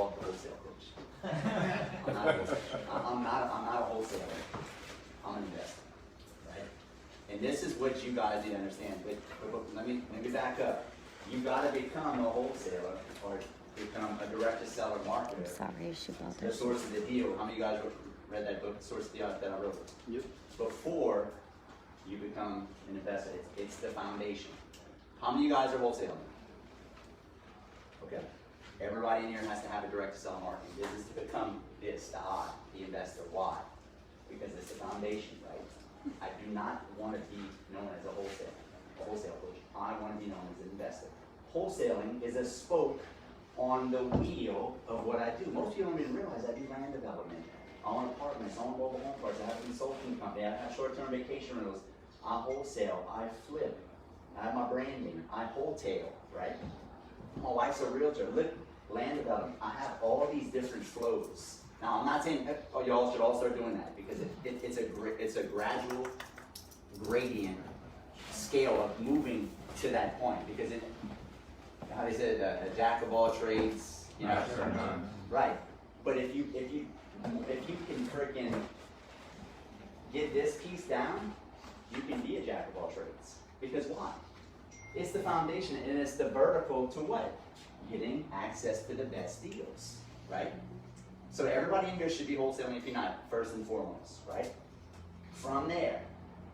call it the wholesale coach. I'm not a wholesaler. I'm an investor, right? And this is what you guys need to understand. But let me back up. You got to become a wholesaler or become a direct-to-seller marketer. I'm sorry, she bothered. The Source of the Deal. How many of you guys read that book, Source of the Deal, that I wrote? Yep. Before you become an investor, it's the foundation. How many of you guys are wholesaling? Okay. Everybody in here has to have a direct-to-seller marketing business to become this, the I, the investor. Why? Because it's the foundation, right? I do not want to be known as a wholesale coach. I want to be known as an investor. Wholesaling is a spoke on the wheel of what I do. Most people don't even realize I do land development. I own apartments, I own mobile home parks, I have a consulting company, I have short-term vacation rentals, I wholesale, I flip, I have my branding, I wholetail, right? My wife's a realtor, land development. I have all these different flows. Now, I'm not saying y'all should all start doing that because it's a gradual gradient scale of moving to that point because how they said, a jack of all trades, you know, right? But if you can freaking get this piece down, you can be a jack of all trades. Because why? It's the foundation and it's the vertical to what? Getting access to the best deals, right? So everybody in here should be wholesaling if you're not, first and foremost, right? From there,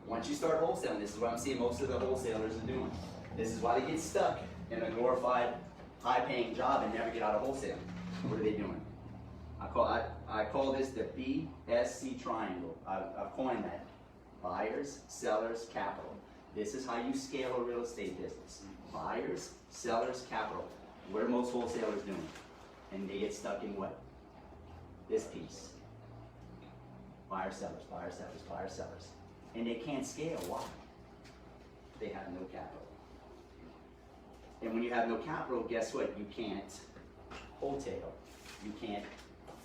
once you start wholesaling, this is what I'm seeing most of the wholesalers are doing. This is why they get stuck in a glorified, high-paying job and never get out of wholesaling. What are they doing? I call this the Bsc Triangle. I've coined that. Buyers, sellers, capital. This is how you scale a real estate business. Buyers, sellers, capital. What are most wholesalers doing? And they get stuck in what? This piece. Buyers, sellers, buyers, sellers, buyers, sellers. And they can't scale. Why? They have no capital. And when you have no capital, guess what? You can't wholesale. You can't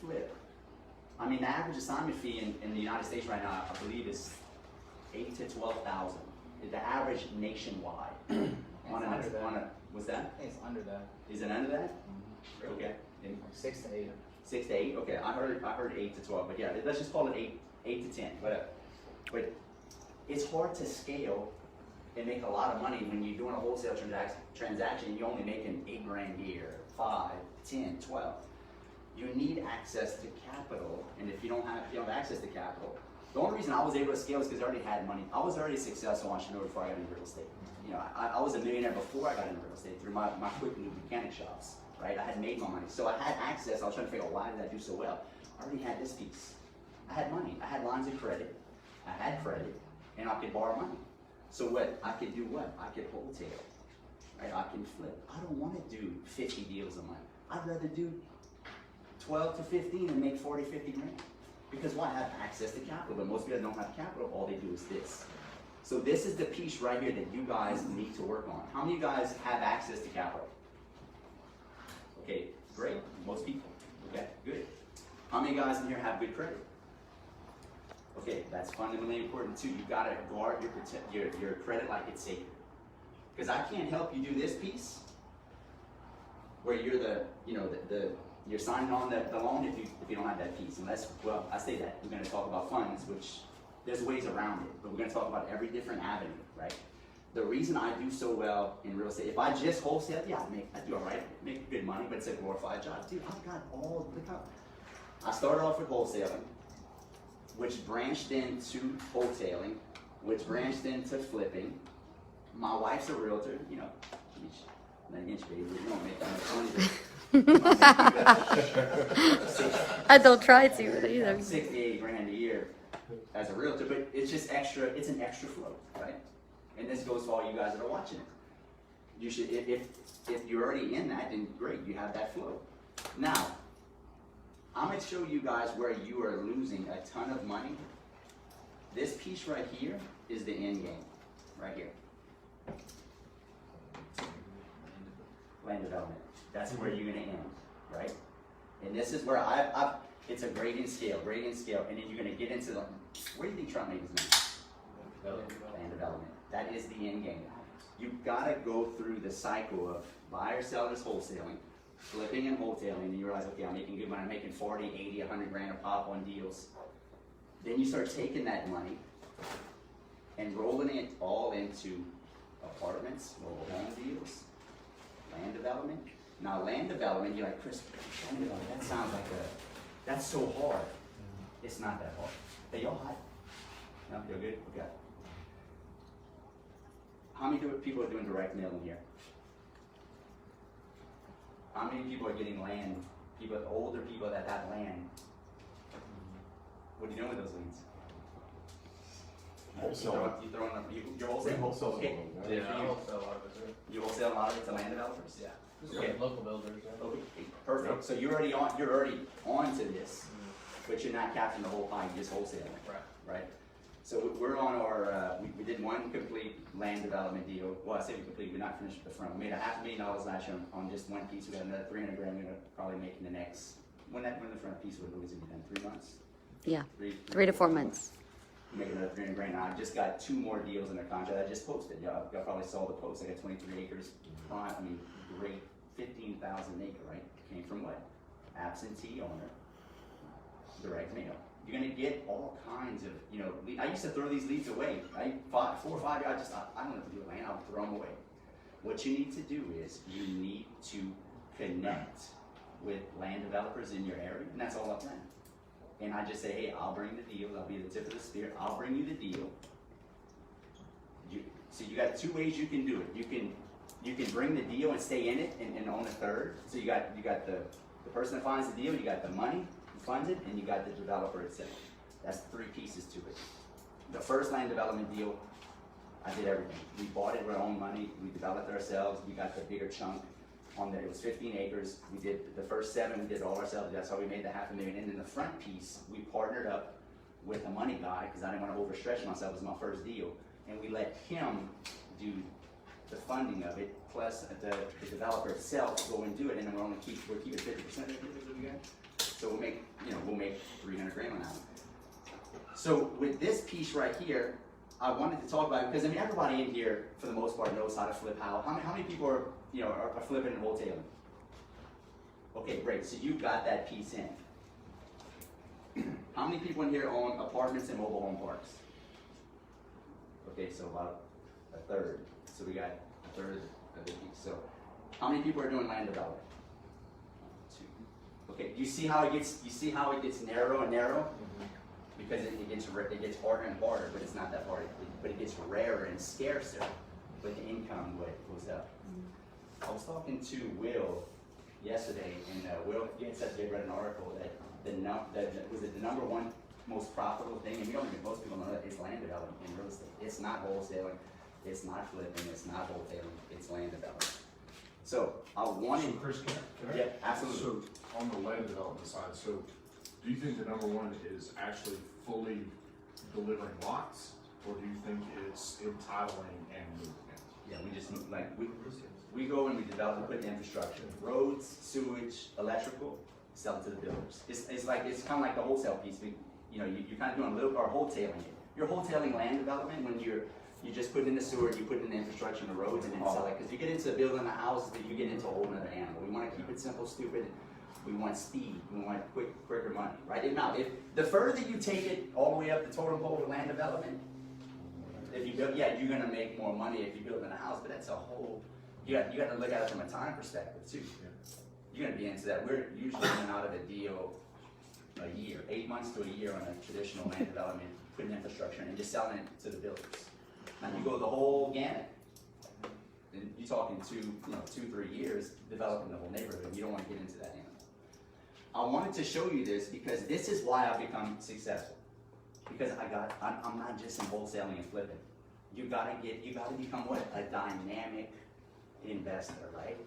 flip. I mean, the average assignment fee in the United States right now, I believe, is $8,000 to $12,000. The average nationwide. What's that? I think it's under that. Is it under that? Mm-hmm. Okay. Like 6 to 8. 6 to 8. Okay, I heard 8 to 12, but yeah, let's just call it 8 to 10. But it's hard to scale and make a lot of money when you're doing a wholesale transaction and you're only making $8,000 a year, 5, 10, 12. You need access to capital, and if you don't have access to capital, the only reason I was able to scale is because I already had money. I was already a successful entrepreneur before I got into real estate. You know, I was a millionaire before I got into real estate through my quick lube mechanic shops, right? I had made my money. So I had access. I was trying to figure out why did I do so well. I already had this piece. I had money. I had lines of credit. I had credit, and I could borrow money. So what? I could do what? I could wholesale, right? I can flip. I don't want to do 50 deals a month. I'd rather do 12 to 15 and make 40, 50 grand. Because why? I have access to capital, but most people don't have capital. All they do is this. So this is the piece right here that you guys need to work on. How many of you guys have access to capital? Okay, great. Most people. Okay, good. How many guys in here have good credit? Okay, that's fundamentally important too. You gotta guard your credit like it's sacred. Because I can't help you do this piece where you're you're signing on the loan if you don't have that piece. Unless, well, I say that we're going to talk about funds, which there's ways around it, but we're going to talk about every different avenue, right? The reason I do so well in real estate, if I just wholesale, yeah, I do all right, make good money, but it's a glorified job. Dude, I've got all the time. I started off with wholesaling, which branched into wholesaling, which branched into flipping. My wife's a realtor, you know, an inch baby, you don't make that much money. I don't try to either. 68 grand a year as a realtor, but it's just extra. It's an extra flow, right? And this goes to all you guys that are watching it. You should, if you're already in that, then great, you have that flow. Now, I'm gonna show you guys where you are losing a ton of money. This piece right here is the end game, right here. Land development. That's where you're gonna end, right? And this is where it's a gradient scale, and then you're gonna get into where do you think Trump made his money? Land development. That is the end game. You've gotta go through the cycle of buyers, sellers, wholesaling, flipping and wholesaling, and you realize, okay, I'm making good money, I'm making 40, 80, 100 grand a pop on deals. Then you start taking that money and rolling it all into apartments, mobile home deals, land development. Now land development, you're like, Chris, land development, that sounds like that's so hard. It's not that hard. Hey, y'all hot? No, you're good? Okay. How many people are doing direct mail in here? How many people are getting land? People, older people that have land. What are you doing with those leads? Wholesale. You throwing up, you're wholesaling? Wholesale. Okay. Yeah, You- I wholesale a lot of it. You wholesale a lot of it to land developers? Yeah. Okay. Local builders, yeah. Okay, perfect. So you're already on to this, but you're not capturing the whole pie, you're just wholesaling, Right. right? So we're on our, we did one complete land development deal. Well, I say we complete, we're not finished with the front. We made $500,000 last year on just one piece. We got another 300 grand we're gonna probably make in the next, when the front piece would always be done, 3 months? Yeah, Three 3 to 4 months. Make another 300 grand. Now, I just got 2 more deals in the contract. I just posted. Y'all probably saw the post. I got 23 acres. I mean, great, 15,000 acre, right? Came from what? Absentee owner, direct mail. You're gonna get all kinds of, I used to throw these leads away. 4 or 5 guys, I don't know what to do with land. I'll throw them away. What you need to do is you need to connect with land developers in your area, and that's all up then. And I just say, hey, I'll bring the deal. I'll be the tip of the spear. I'll bring you the deal. So you got 2 ways you can do it. You can bring the deal and stay in it and own a third. So you got the person that finds the deal, you got the money who funds it, and you got the developer itself. That's 3 pieces to it. The first land development deal, I did everything. We bought it with our own money. We developed it ourselves. We got the bigger chunk. On that, it was 15 acres. We did the first 7, we did it all ourselves. That's how we made the $500,000. And then the front piece, we partnered up with a money guy because I didn't want to overstretch myself. It was my first deal. And we let him do the funding of it, plus the developer itself go and do it. And then we're keeping 50% of it. So we'll make 300 grand on that. So with this piece right here, I wanted to talk about it because everybody in here, for the most part, knows how to flip. How many people are flipping and wholesaling? Okay, great. So you've got that piece in. How many people in here own apartments and mobile home parks? Okay, so about a third. So we got a third of the piece. So how many people are doing land development? 2. Okay, you see how it gets narrow and narrow? Because it gets harder and harder, but it's not that hard. But it gets rarer and scarcer, but the income goes up. I was talking to Will yesterday, and Will yesterday read an article that was the number 1 most profitable thing, and most people know that, is land development in real estate. It's not wholesaling, it's not flipping, it's not wholesaling, it's land development. So I wanted. So Chris, can I? Yeah, absolutely. So on the land development side, so do you think the number 1 is actually fully delivering lots, or do you think it's entitling and moving? Yeah, we just we go and we develop and put the infrastructure, roads, sewage, electrical, sell it to the builders. It's kind of like the wholesale piece. You're kind of doing a little or wholesaling it. You're wholesaling land development when you just put in the sewer, you put in the infrastructure and the roads, and then sell it. Because you get into building a house, then you get into a whole other animal. We want to keep it simple, stupid. We want speed. We want quicker money, right? Now, if the further you take it all the way up the totem pole with land development, if you build, you're gonna make more money if you build in a house. But that's a whole. You got to look at it from a time perspective too. You're gonna be into that. We're usually in and out of a deal a year, 8 months to a year on a traditional land development, putting infrastructure in and just selling it to the builders. Now you go the whole gamut. And you're talking 2-3 years developing the whole neighborhood. You don't want to get into that animal. I wanted to show you this because this is why I've become successful. Because I'm not just in wholesaling and flipping. You gotta become what? A dynamic investor, right?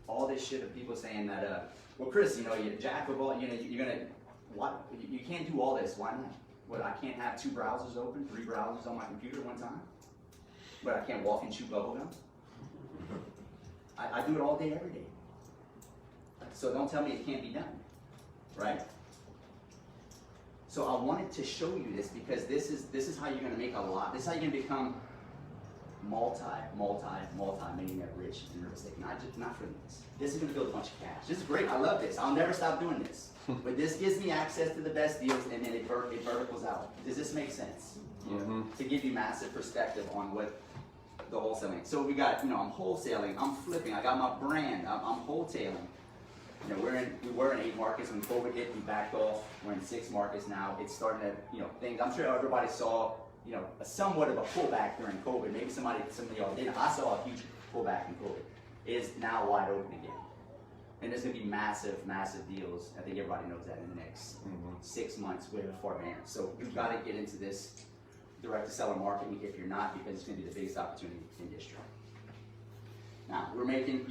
All this shit of people saying that, well, Chris, you're jack of all, you're gonna, what? You can't do all this. Why not? What? I can't have 2 browsers open, 3 browsers on my computer at one time. But I can't walk and chew bubblegum. I do it all day, every day. So don't tell me it can't be done, right? So I wanted to show you this because this is how you're going to make a lot. This is how you're going to become multi-millionaire rich in real estate. Not for this. This is gonna build a bunch of cash. This is great, I love this. I'll never stop doing this. But this gives me access to the best deals and then it verticals out. Does this make sense? To give you massive perspective on what the wholesaling. So we got, I'm wholesaling, I'm flipping, I got my brand, I'm wholesaling. We were in 8 markets when COVID hit, we backed off. We're in 6 markets now. It's starting to, things, I'm sure everybody saw, a somewhat of a pullback during COVID. Maybe some of y'all didn't. I saw a huge pullback in COVID. It is now wide open again. And there's gonna be massive deals. I think everybody knows that in the next 6 months with forbearance. So you've gotta get into this direct to seller marketing if you're not, because it's gonna be the biggest opportunity in the industry. Now, we're making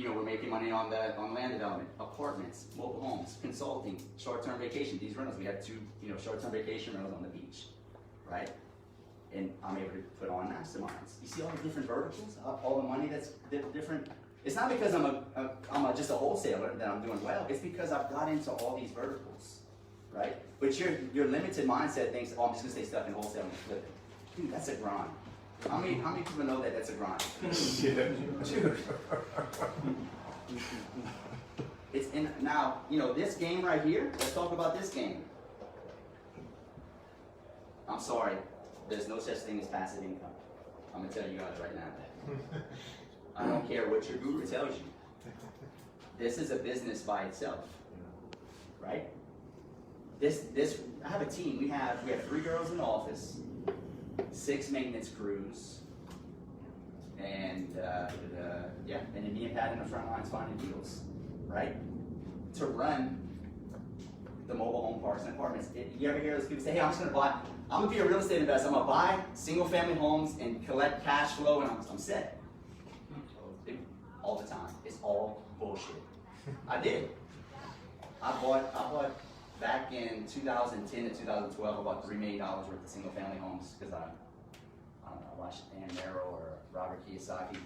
money on land development, apartments, mobile homes, consulting, short-term vacation. These rentals, we had 2, short-term vacation rentals on the beach, right? And I'm able to put on masterminds. You see all the different verticals, all the money that's different. It's not because I'm just a wholesaler that I'm doing well. It's because I've got into all these verticals, right? But your limited mindset thinks, oh, I'm just gonna stay stuck in wholesale and flipping. Dude, that's a grind. How many people know that that's a grind? Dude. It's in now, this game right here, let's talk about this game. I'm sorry, there's no such thing as passive income. I'm gonna tell you guys right now. I don't care what your guru tells you. This is a business by itself, right? I have a team. We have 3 girls in the office, 6 maintenance crews, and then me and Pat in the front lines finding deals, right? To run the mobile home parks and apartments. You ever hear those people say, hey, I'm gonna be a real estate investor. I'm gonna buy single family homes and collect cash flow and I'm set. All the time. It's all bullshit. I did. I bought back in 2010 to 2012 about $3 million worth of single family homes because I watched Dan Merrill or Robert Kiyosaki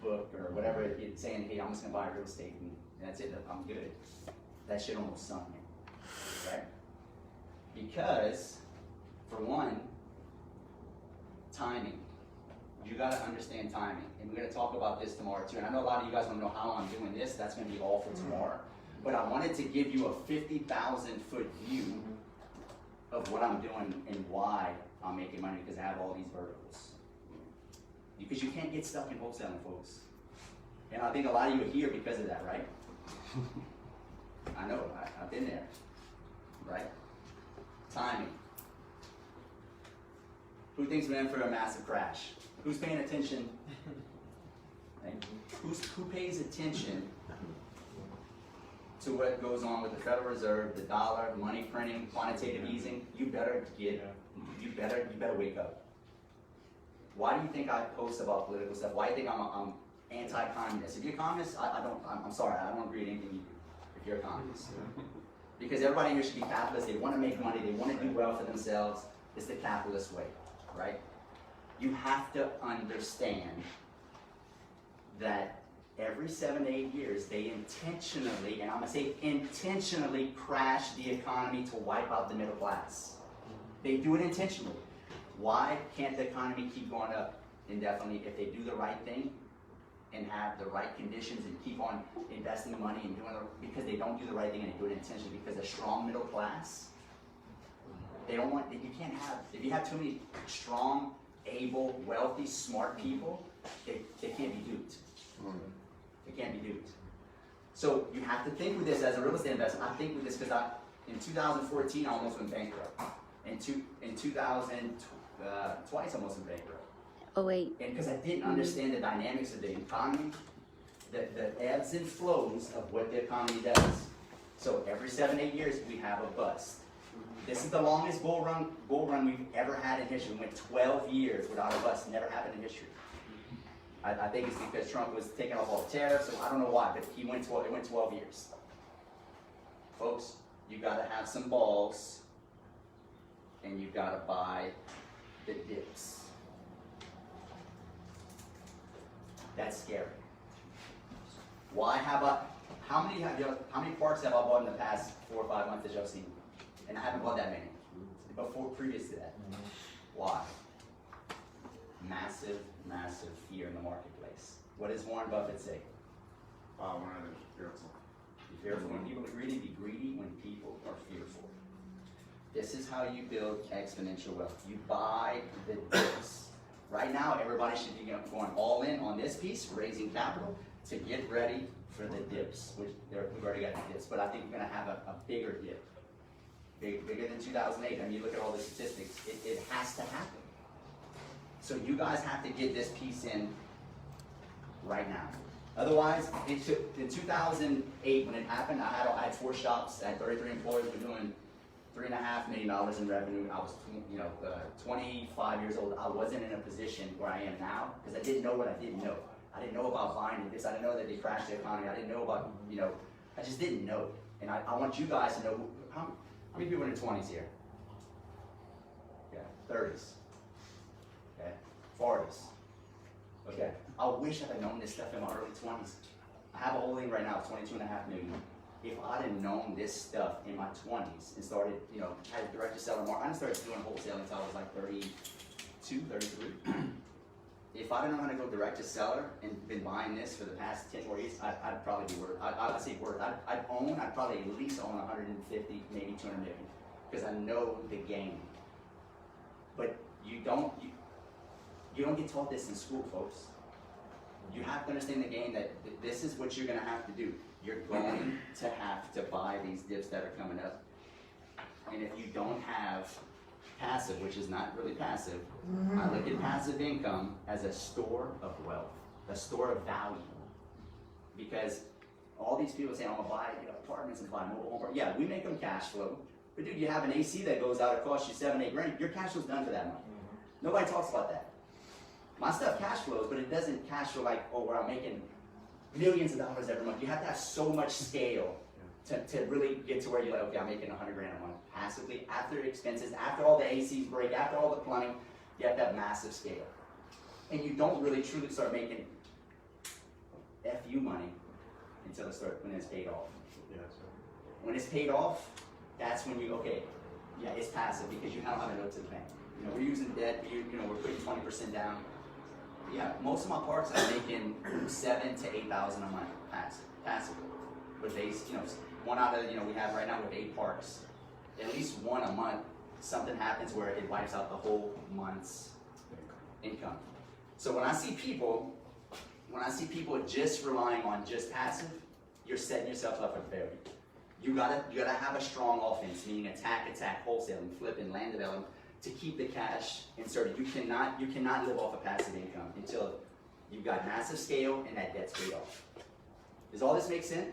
book or whatever, it's saying, hey, I'm just gonna buy real estate and that's it, I'm good. That shit almost sunk me, right? Because, for one, timing. You gotta understand timing. And we're gonna talk about this tomorrow too. And I know a lot of you guys wanna know how I'm doing this. That's gonna be all for tomorrow. But I wanted to give you a 50,000-foot view of what I'm doing and why I'm making money, because I have all these verticals. Because you can't get stuck in wholesaling, folks. And I think a lot of you are here because of that, right? I know, I've been there, right? Timing. Who thinks we're in for a massive crash? Who's paying attention? Who pays attention to what goes on with the Federal Reserve, the dollar, money printing, quantitative easing? You better wake up. Why do you think I post about political stuff? Why do you think I'm anti-communist? If you're communist, I'm sorry, I don't agree with anything you do if you're a communist. Because everybody here should be capitalist. They want to make money. They want to do well for themselves. It's the capitalist way, right? You have to understand that every 7 to 8 years, they intentionally, and I'm gonna say intentionally, crash the economy to wipe out the middle class. They do it intentionally. Why can't the economy keep going up indefinitely if they do the right thing and have the right conditions and keep on investing money and doing it? Because they don't do the right thing and they do it intentionally. Because a strong middle class, they don't want, you can't have, if you have too many strong, able, wealthy, smart people, they can't be duped. They can't be duped. So you have to think with this as a real estate investor. I think with this because in 2014 I almost went bankrupt. In 2000, twice I almost went bankrupt. Oh wait. And because I didn't understand the dynamics of the economy, the ebbs and flows of what the economy does. So every 7, 8 years we have a bust. This is the longest bull run we've ever had in history. We went 12 years without a bust. Never happened in history. I think it's because Trump was taking off all the tariffs, so I don't know why, but it went 12 years. Folks, you gotta have some balls, and you gotta buy the dips. That's scary. Why have I, how many parks have I bought in the past 4 or 5 months that y'all seen? And I haven't bought that many, previous to that. Why? massive, massive fear in the marketplace. What does Warren Buffett say? When I'm fearful. Be fearful when people are greedy, be greedy when people are fearful. This is how you build exponential wealth. You buy the dips. Right now, everybody should be going all in on this piece, raising capital, to get ready for the dips, which we've already got the dips, but I think we're gonna have a bigger dip. Bigger than 2008. I mean, you look at all the statistics, it has to happen. So you guys have to get this piece in right now. Otherwise, it took, in 2008 when it happened, I had 4 shops, I had 33 employees, we're doing $3.5 million in revenue. I was 25 years old. I wasn't in a position where I am now because I didn't know what I didn't know. I didn't know about buying this. I didn't know that they crashed the economy. I didn't know about, I just didn't know. And I want you guys to know, how many people in their 20s here? Yeah, 30s. Okay, 40s. Okay, I wish I had known this stuff in my early 20s. I have a holding right now of 22.5 million. If I'd have known this stuff in my 20s and started, had direct to seller market, I started doing wholesaling until I was like 32, 33. If I'd have known how to go direct to seller and been buying this for the past 10 more years, I'd probably be worth, I'd say worth, I'd probably at least own 150, maybe 200 million, because I know the game. But you don't get taught this in school, folks. You have to understand the game that this is what you're gonna have to do. You're going to have to buy these dips that are coming up. And if you don't have passive, which is not really passive, I look at passive income as a store of wealth, a store of value. Because all these people say, I'm gonna buy apartments and buy mobile home parks. Yeah, we make them cash flow. But dude, you have an AC that goes out, it costs you 7, 8 grand. Your cash flow's done for that money. Nobody talks about that. My stuff cash flows, but it doesn't cash flow like, where I'm making millions of dollars every month. You have to have so much scale to really get to where you're like, okay, I'm making 100 grand a month passively. After expenses, after all the ACs break, after all the plumbing, you have to have massive scale. And you don't really truly start making FU money until when it's paid off. When it's paid off, that's when it's passive because you don't have a note to the bank. We're using debt, we're putting 20% down. Yeah, most of my parks are making 7,000 to 8,000 a month passive. With these, one out of we have right now with 8 parks, at least one a month, something happens where it wipes out the whole month's income. So when I see people just relying on just passive, you're setting yourself up for failure. You gotta have a strong offense, meaning attack, wholesaling, flipping, land development, to keep the cash inserted. You cannot live off of passive income until you've got massive scale and that debt's paid off. Does all this make sense?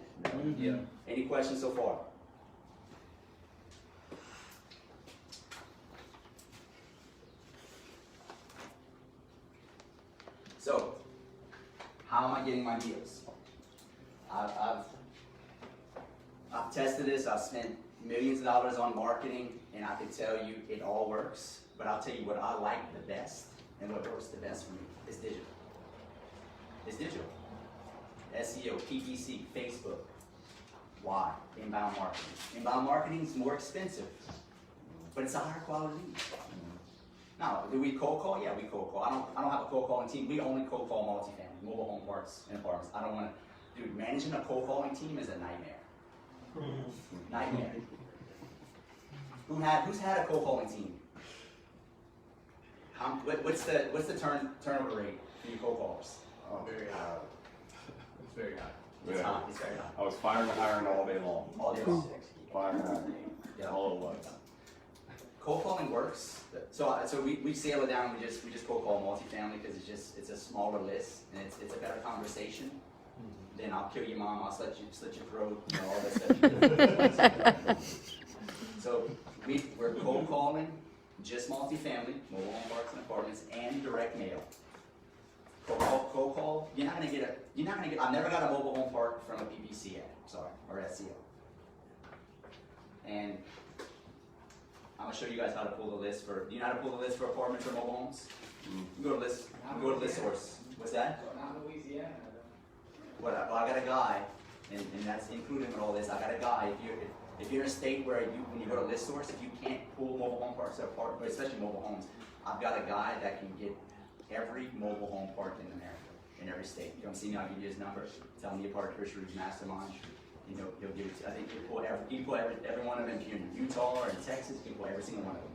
Yeah. Any questions so far? So, how am I getting my deals? I've tested this. I've spent millions of dollars on marketing, and I can tell you it all works. But I'll tell you what I like the best and what works the best for me is digital. It's digital. SEO, PPC, Facebook. Why? Inbound marketing. Inbound marketing is more expensive, but it's a higher quality lead. Now, do we cold call? Yeah, we cold call. I don't have a cold calling team. We only cold call multifamily, mobile home parks, and apartments. I don't want to. Dude, managing a cold calling team is a nightmare. Nightmare. Who's had a cold calling team? What's the turnover rate for you cold callers? Oh, very high. It's very high. It's high. It's very high. I was firing and hiring all day long. All day long. Firing and hiring. Yeah. All it was. Cold calling works. So we scale it down. We just cold call multifamily because it's a smaller list and it's a better conversation. Then I'll kill your mom. I'll slit your throat. All that stuff. So we're cold calling just multifamily, mobile home parks and apartments, and direct mail. Cold call. You're not gonna get. I've never got a mobile home park from a PPC ad. Sorry, or SEO. And I'm gonna show you guys how to pull the list for. Do you know how to pull the list for apartments or mobile homes? You go to list. Go to list source. What's that? Not Louisiana. Well, I got a guy, and that's included in all this. I got a guy. If you're in a state where when you go to list source, if you can't pull mobile home parks or apartments, especially mobile homes, I've got a guy that can get every mobile home park in America, in every state. You come see me, I'll give you his number. Tell me you're part of Chris Rood's Mastermind. You know, he'll give it to you. I think you pull every one of them. If you're in Utah or in Texas, you can pull every single one of them.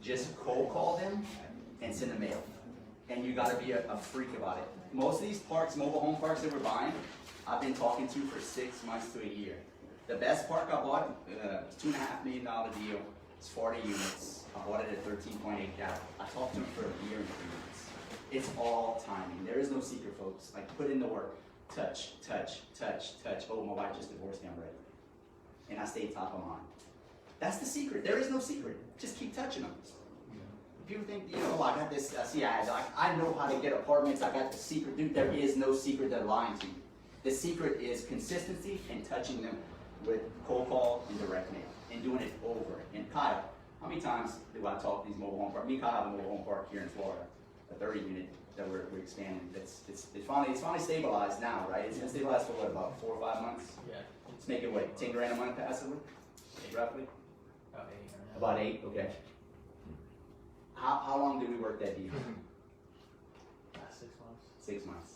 Just cold call them and send a mail. And you gotta be a freak about it. Most of these parks, mobile home parks that we're buying, I've been talking to for 6 months to a year. The best park I bought, $2.5 million deal. It's 40 units. I bought it at 13.8 cap. I talked to him for a year and 3 months. It's all timing. There is no secret, folks. Like, put in the work. Touch, touch, touch, touch. Oh, my wife just divorced me, I'm ready. And I stay top of mind. That's the secret. There is no secret. Just keep touching them. People think, you know, I got this, see, I know how to get apartments. I got the secret. Dude, there is no secret. They're lying to you. The secret is consistency and touching them with cold call and direct mail and doing it over. And Kyle, how many times do I talk to these mobile home parks? Me and Kyle have a mobile home park here in Florida, a 30 unit that we're expanding. It's finally stabilized now, right? It's been stabilized for what, about 4 or 5 months? Yeah. It's making what, 10 grand a month passively, roughly? About 8 right now. About 8, okay. How long did we work that deal? 6 months. 6 months.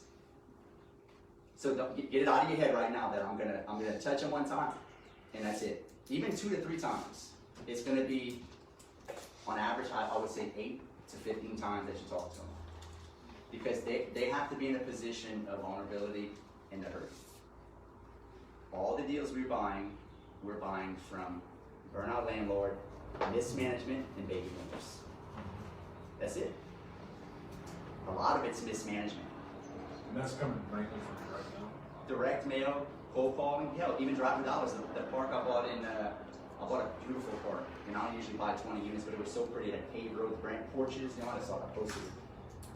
So don't get it out of your head right now that I'm gonna touch them one time, and that's it. Even 2 to 3 times. It's gonna be, on average, I would say 8 to 15 times that you talk to them, because they have to be in a position of vulnerability and the hurt. All the deals we're buying from burnout landlord, mismanagement, and baby boomers. That's it. A lot of it's mismanagement. And that's coming mainly from direct mail. Direct mail, cold calling, hell, even driving dollars. The park I bought I bought a beautiful park, and I don't usually buy 20 units, but it was so pretty. It had paved roads, brand porches. You know, I saw it, I posted it.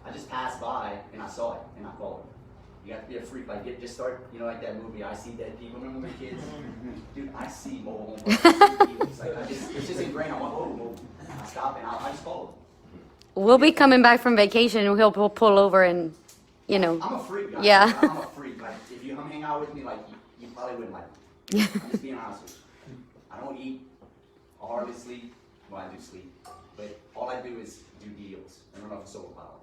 I just passed by and I saw it, and I called it. You have to be a freak. Like, just start, you know, like that movie, I See Dead People. Remember when we were kids? Dude, I see mobile home parks. Like, it's just ingrained. I want, oh, I stop and I just call it. We'll be coming back from vacation and he'll pull over and, you know. I'm a freak, guys. Yeah. I'm a freak. Like, if you come hang out with me, like, you probably wouldn't like me. I'm just being honest with you. I don't eat. I hardly sleep. Well, I do sleep. But all I do is do deals. I don't know if it's superpower.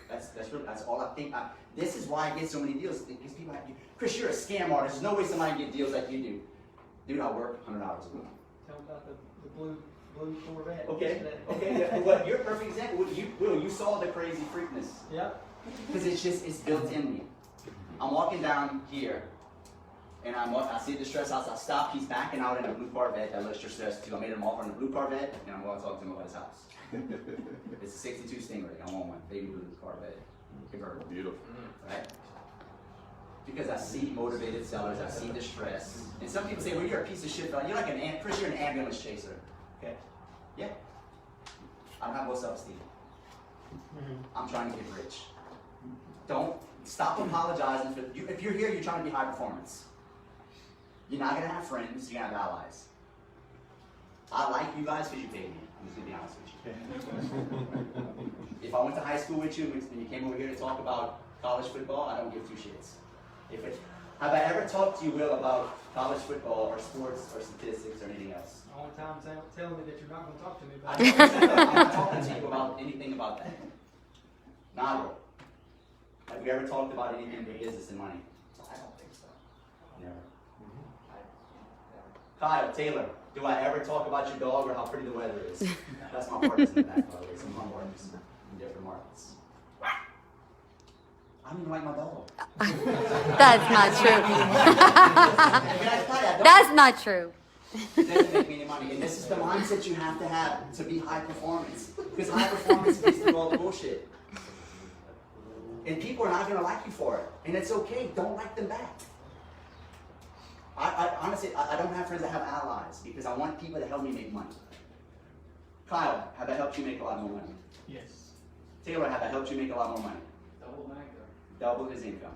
That's all I think. This is why I get so many deals. Because people like, Chris, you're a scam artist. There's no way somebody can get deals like you do. Dude, I work 100 hours a week. Tell them about the blue Corvette. Okay. Yeah. Well, you're a perfect example. You saw the crazy freakness. Yep. Because it's built in me. I'm walking down here, and I see the distress house. I stop. He's backing out in a blue Corvette that looks distressed too. I made him offer in a blue Corvette, and I'm going to talk to him about his house. It's a '62 Stingray. I want one. Baby blue Corvette. Convertible. Beautiful. Right? Because I see motivated sellers. I see distress. And some people say, well, you're a piece of shit. You're like Chris, you're an ambulance chaser. Okay? Yeah. I don't have low self-esteem. I'm trying to get rich. Don't stop apologizing for you. If you're here, you're trying to be high performance. You're not gonna have friends. You're gonna have allies. I like you guys because you paid me. I'm just gonna be honest with you. If I went to high school with you and you came over here to talk about college football, I don't give 2 shits. Have I ever talked to you, Will, about college football or sports or statistics or anything else? All the time telling me that you're not going to talk to me I about it. I'm not talking to you about anything about that. Nada. Have you ever talked about anything but business and money? I don't think so. Never. Kyle, Taylor, do I ever talk about your dog or how pretty the weather is? That's my partners in the back, by the way. Some of my partners in different markets. I don't even like my dog. That's not true. That's not true. It doesn't make me any money. And this is the mindset you have to be high performance. Because high performance gets through all the bullshit. And people are not going to like you for it. And it's okay. Don't like them back. I honestly, I don't have friends that have allies because I want people to help me make money. Kyle, have I helped you make a lot more money? Yes. Taylor, have I helped you make a lot more money? Double my income. Double his income.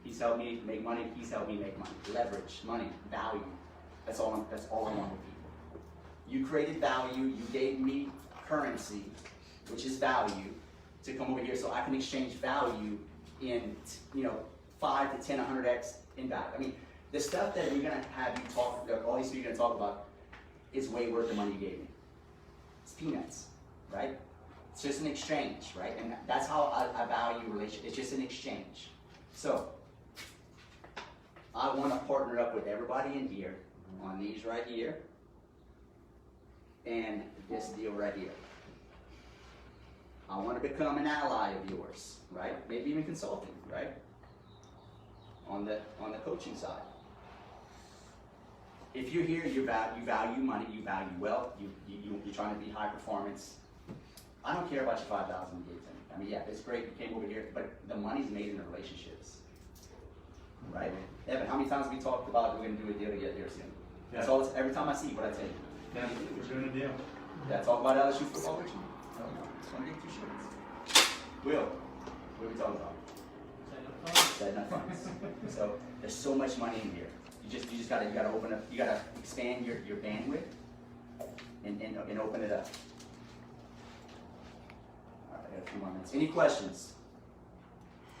He's helped me make money. He's helped me make money. Leverage, money, value. That's all I want with people. You created value. You gave me currency, which is value, to come over here so I can exchange value in 5 to 10, 100x in value. I mean, the stuff that we're gonna have you talk, all these people you're gonna talk about, is way worth the money you gave me. It's peanuts, right? It's just an exchange, right? And that's how I value relationships. It's just an exchange. So, I want to partner up with everybody in here on these right here and this deal right here. I want to become an ally of yours, right? Maybe even consulting, right? On the coaching side. If you're here, you value money, you value wealth, you're trying to be high performance. I don't care about your 5,000 you gave to me. I mean, yeah, it's great you came over here, but the money's made in the relationships, right? Evan, how many times have we talked about we're going to do a deal to get here soon? That's all. Every time I see you, what I tell you. Yeah, we're doing a deal. Yeah, talk about LSU football with you. No, just want to get 2 shirts. Will, what are we talking about? Setting up funds. So there's so much money in here. You just gotta open up. You gotta expand your bandwidth and open it up. All right, I got a few more minutes. Any questions?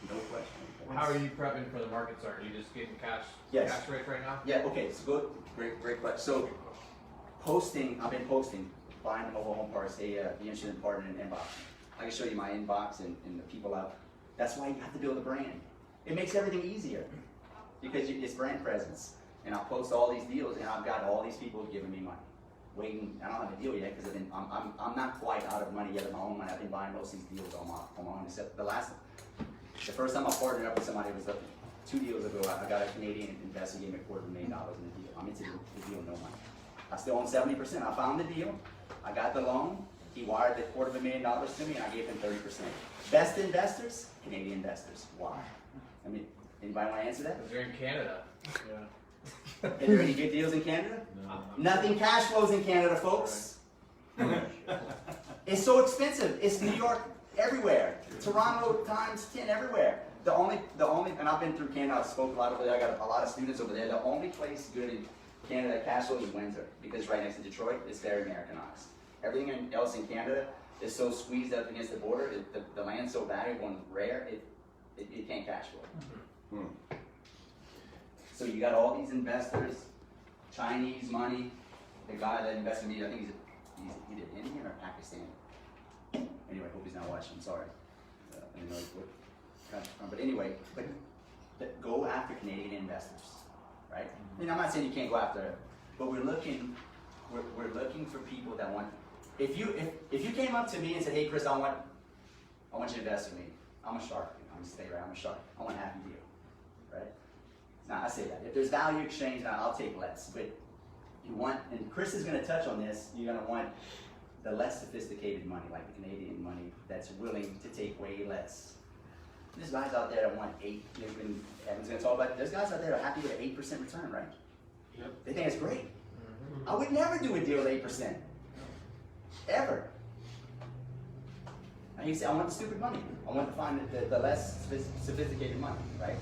No questions. How are you prepping for the market start? Are you just getting cash rates right now? Yeah. Okay. So good. Great question. So posting. I've been posting. Buying the mobile home parks. Be interested in partnering in inbox. I can show you my inbox and the people out. That's why you have to build a brand. It makes everything easier because it's brand presence. And I'll post all these deals, and I've got all these people giving me money. Waiting, I don't have a deal yet because I'm not quite out of money yet of my own money. I've been buying most of these deals on my own, except the first time I partnered up with somebody was 2 deals ago. I got a Canadian investor gave me $250,000 in the deal. I'm into the deal, no money. I still own 70%. I found the deal. I got the loan. He wired the $250,000 to me, and I gave him 30%. Best investors, Canadian investors. Why? I mean, anybody want to answer that? Because you're in Canada. Yeah. Are there any good deals in Canada? No. Nothing cash flows in Canada, folks. It's so expensive. It's New York everywhere. Toronto times 10 everywhere. The only, and I've been through Canada. I've spoken a lot over there. I got a lot of students over there. The only place good in Canada that cash flows is Windsor, because right next to Detroit, it's very Americanized. Everything else in Canada is so squeezed up against the border. The land's so valuable and rare, it can't cash flow. So you got all these investors, Chinese money. The guy that invested in me, I think he's either Indian or Pakistani. Anyway, hope he's not watching. I'm sorry. I didn't know what country from. But anyway, go after Canadian investors, right? I mean, I'm not saying you can't go after it, but we're looking for people that want. If you came up to me and said, "Hey, Chris, I want you to invest in me. I'm a shark. I'm gonna stay right. I'm a shark. I want a happy deal," right? Now I say that if there's value exchange, now I'll take less. But you want, and Chris is going to touch on this. You're going to want the less sophisticated money, like the Canadian money, that's willing to take way less. There's guys out there that want 8. Evan's going to talk about. There's guys out there that are happy with an 8% return, right? Yep. They think it's great. I would never do a deal at 8%, ever. And he said, I want the stupid money. I want to find the less sophisticated money, right?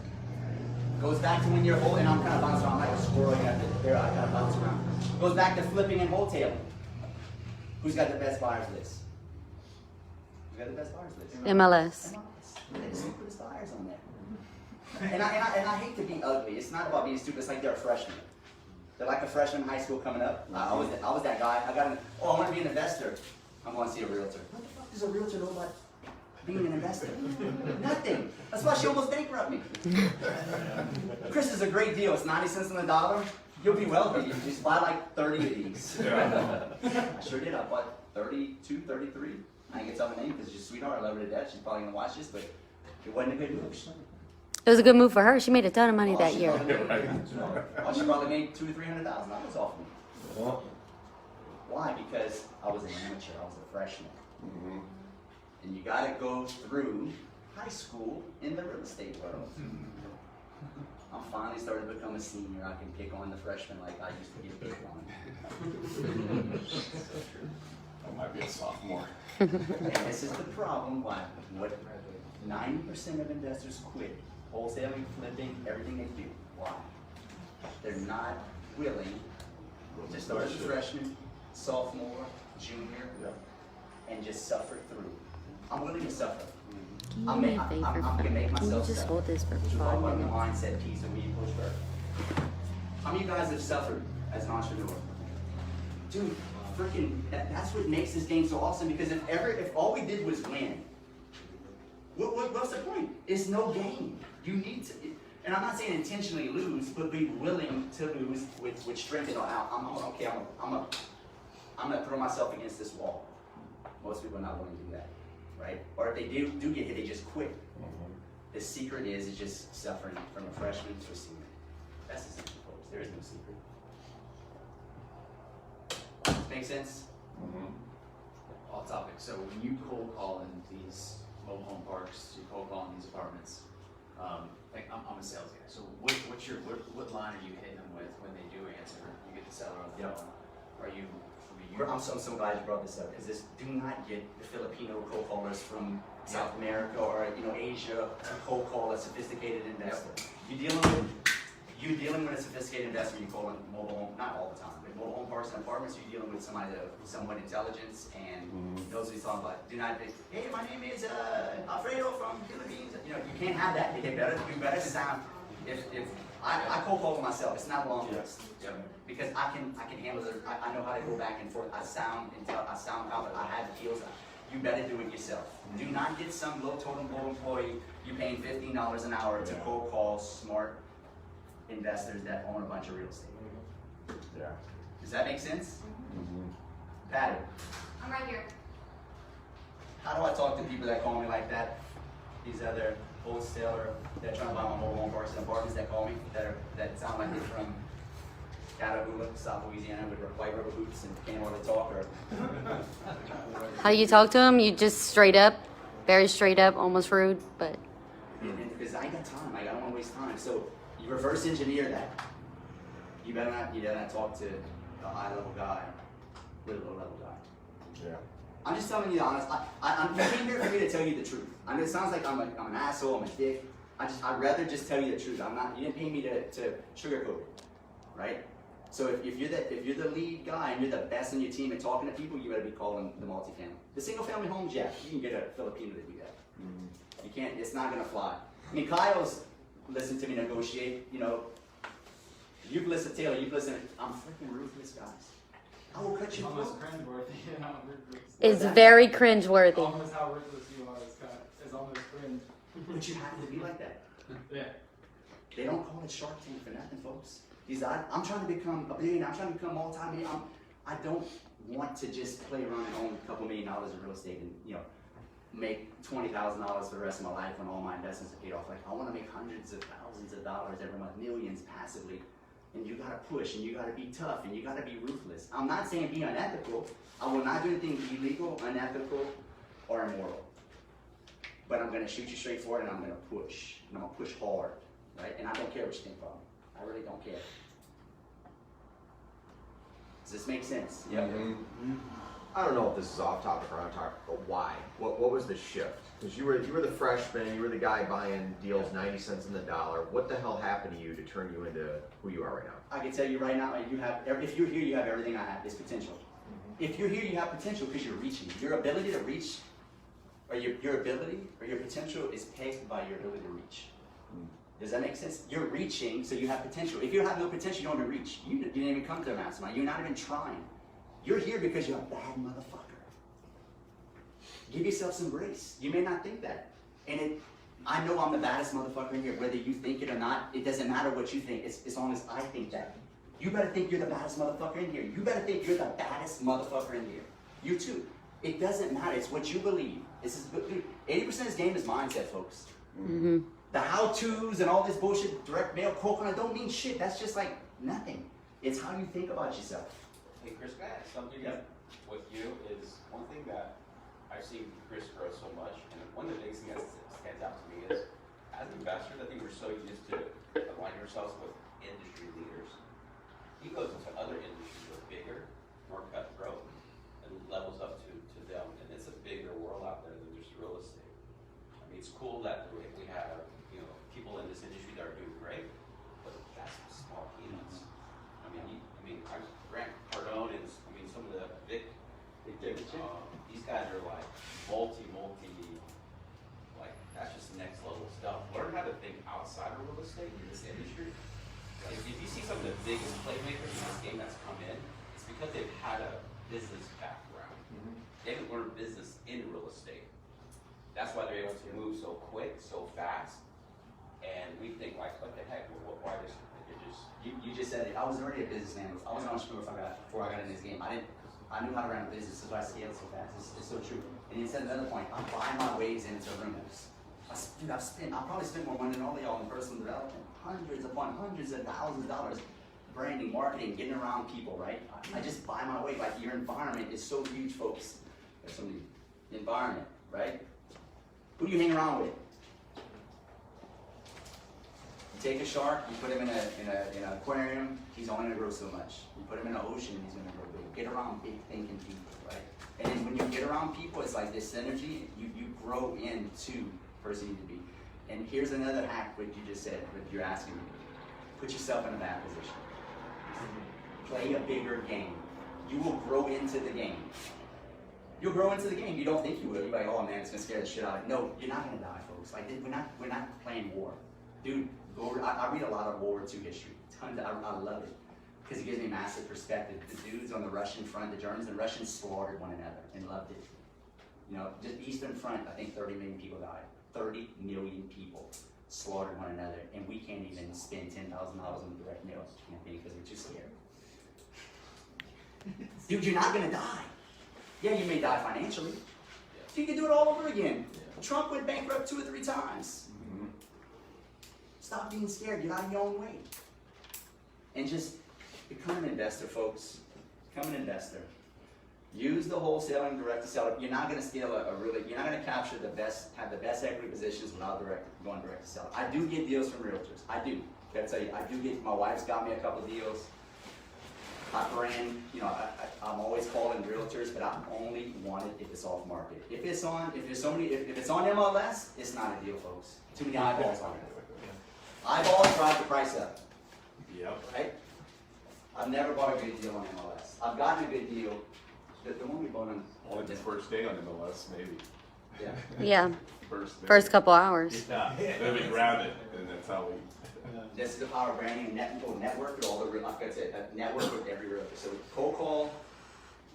Goes back to when you're holding, I'm kind of bouncing around like a squirrel. I kind of bounce around. Goes back to flipping and wholesaling. Who's got the best buyers list? Who's got the best buyers list? MLS. They're the stupidest buyers on there. And I hate to be ugly. It's not about being stupid. It's like they're a freshman. They're like a freshman in high school coming up. I was that guy. I want to be an investor. I'm going to see a realtor. What the fuck does a realtor know about being an investor? Nothing. That's why she almost bankrupted me. Chris is a great deal. It's 90 cents on the dollar. You'll be wealthy. You just buy like 30 of these. Yeah. I sure did. I bought 32, 33. I ain't gonna tell her name because she's a sweetheart. I love her to death. She's probably gonna watch this, but it wasn't a good move. It was a good move for her. She made a ton of money that She year. she probably made $200,000 to $300,000. That was off me. Why? Because I was an amateur. I was a freshman. And you gotta go through high school in the real estate world. I'm finally starting to become a senior. I can pick on the freshmen like I used to get picked on. I might be a sophomore. And this is the problem why 90% of investors quit wholesaling, flipping, everything they do. Why? They're not willing to start as a freshman, sophomore, junior, and just suffer through. I'm willing to suffer. Can you do me a favor? I'm gonna make Can you myself just suffer. hold this for Which is 5 all about the minutes? mindset piece of when you push back. How many of you guys have suffered as an entrepreneur? Dude, freaking, that's what makes this game so awesome, because if all we did was win, what's the point? It's no game. You need to, and I'm not saying intentionally lose, but be willing to lose with strength and all. I'm gonna throw myself against this wall. Most people are not willing to do that, right? Or if they do get hit, they just quit. The secret is just suffering from a freshman to a senior. That's the secret, folks. There is no secret. Make sense? Off topic. So when you cold call in these mobile home parks, you cold call in these apartments. Like I'm a sales guy. So what line are you hitting them with when they do answer? You get the seller on the phone. Are you? I'm so glad you brought this up, because do not get the Filipino cold callers from South America or Asia to cold call a sophisticated investor. You're dealing with a sophisticated investor. You call it mobile home, not all the time, but mobile home parks and apartments. You're dealing with somebody that somewhat intelligence and knows what he's talking about. Do not be, hey, my name is Alfredo from Philippines. You can't have that. You better sound. If I cold call myself, it's not a long list. Because I can handle it. I know how to go back and forth. I sound out, but I have deals. You better do it yourself. Do not get some low totem pole employee you're paying $15 an hour to cold call smart investors that own a bunch of real estate. Yeah. Does that make sense? Patty, I'm right here. how do I talk to people that call me like that? These other wholesaler that trying to buy my mobile home parks and apartments that call me that sound like they're from Catahoula, South Louisiana, with white rubber boots and can't hardly talk, or How do you talk to them? You just straight up, very straight up, almost rude, but because I ain't got time. I don't want to waste time. So you reverse engineer that. You better not talk to a high level guy with a low level guy. Yeah. I'm just telling you the honest. You came here for me to tell you the truth. I mean, it sounds like I'm an asshole. I'm a dick. I'd rather just tell you the truth. You didn't pay me to sugarcoat it, right? So if you're the lead guy and you're the best in your team at talking to people, you better be calling the multifamily. The single family homes, yeah, you can get a Filipino to do that. You can't. It's not gonna fly. I mean, Kyle's listened to me negotiate. You've listened, Taylor. You've listened. I'm freaking ruthless, guys. I will cut you Almost off. cringeworthy, how ruthless. it's very cringeworthy. Almost how ruthless you are is almost cringe. But you have to be like that. Yeah. They don't call it Shark Tank for nothing, folks. I'm trying to become a billionaire. I'm trying to become multi-millionaire. I don't want to just play around and own a couple $1 million in real estate and make $20,000 for the rest of my life when all my investments are paid off. Like, I want to make hundreds of thousands of dollars every month, millions passively. And you gotta push, and you gotta be tough, and you gotta be ruthless. I'm not saying be unethical. I will not do anything illegal, unethical, or immoral. But I'm gonna shoot you straight forward, and I'm gonna push. And I'm gonna push hard, right? And I don't care what you think, Bob. I really don't care. Does this make sense? Yep. I don't know if this is off topic or on topic, but why? What was the shift? Because you were the freshman, you were the guy buying deals 90 cents on the dollar. What the hell happened to you to turn you into who you are right now? I can tell you right now, if you're here, you have everything I have. It's potential. If you're here, you have potential because you're reaching. Your ability to reach, or your ability or your potential is pegged by your ability to reach. Does that make sense? You're reaching, so you have potential. If you have no potential, you don't even reach. You didn't even come to the mastermind. You're not even trying. You're here because you're a bad motherfucker. Give yourself some grace. You may not think that. I know I'm the baddest motherfucker in here, whether you think it or not. It doesn't matter what you think, as long as I think that. You better think you're the baddest motherfucker in here. You better think you're the baddest motherfucker in here. You too. It doesn't matter. It's what you believe. 80% of this game is mindset, folks. Mm-hmm. The how-tos and all this bullshit, direct mail, cold calling, don't mean shit. That's just like nothing. It's how you think about yourself. Hey Chris, can I add something with you is one thing that I've seen Chris grow so much, and one of the biggest things that stands out to me is, as investors, I think we're so used to aligning ourselves with industry leaders. He goes into other industries that are bigger, more cutthroat, and levels up to them, and it's a bigger world out there than just real estate. I mean, it's cool that we have people in this industry that are doing great, but that's small peanuts. Grant Cardone is, some of the Vic, these guys are like multi, like that's just next level stuff. Learn how to think outside of real estate in this industry. Like if you see some of the biggest playmakers in this game that's come in, it's because they've had a business background. They didn't learn business in real estate. That's why they're able to move so quick, so fast. And we think like, what the heck, why this, it just, You just said it. I was already a businessman. I was an entrepreneur before I got in this game. I knew how to run a business, that's why I scaled so fast. It's so true. And you said another point. I'm buying my ways into rooms. I've probably spent more money than all of y'all in personal development. Hundreds upon hundreds of thousands of dollars. Branding, marketing, getting around people, right? I just buy my way. Like your environment is so huge, folks. There's somebody, environment, right? Who do you hang around with? You take a shark, you put him in an aquarium, he's only gonna grow so much. You put him in an ocean, he's gonna grow big. Get around big thinking people, right? And then when you get around people, it's like this synergy, you grow into the person you need to be. And here's another hack, what you just said, what you're asking me. Put yourself in a bad position. Play a bigger game. You will grow into the game. You'll grow into the game. You don't think you will. You're like, oh man, it's gonna scare the shit out of me. No, you're not gonna die, folks. Like we're not playing war. Dude, I read a lot of World War II history. Tons. I love it. Because it gives me massive perspective. The dudes on the Russian front, the Germans and Russians slaughtered one another and loved it. You know, just Eastern Front, I think 30 million people died. 30 million people slaughtered one another, and we can't even spend $10,000 on the direct mail campaign because we're too scared. Dude, you're not gonna die. Yeah, you may die financially. So you can do it all over again. Trump went bankrupt 2 or 3 times. Stop being scared. Get out of your own way. And just become an investor, folks. Become an investor. Use the wholesaling direct to seller. You're not going to scale you're not going to capture have the best equity positions without going direct to seller. I do get deals from realtors. I do. Gotta tell you, I do get, my wife's got me a couple deals. I brand, I'm always calling realtors, but I only want it if it's off market. If it's on MLS, it's not a deal, folks. Too many eyeballs on it. Eyeballs drive the price up. Yep. Right? I've never bought a good deal on MLS. I've gotten a good deal. The one we bought on Only the first day on MLS, maybe. Yeah. Yeah, First day. first couple hours. Yeah, then we grabbed it, and that's how we. This is the power of branding and network with all the like I said, network with every realtor. So cold call,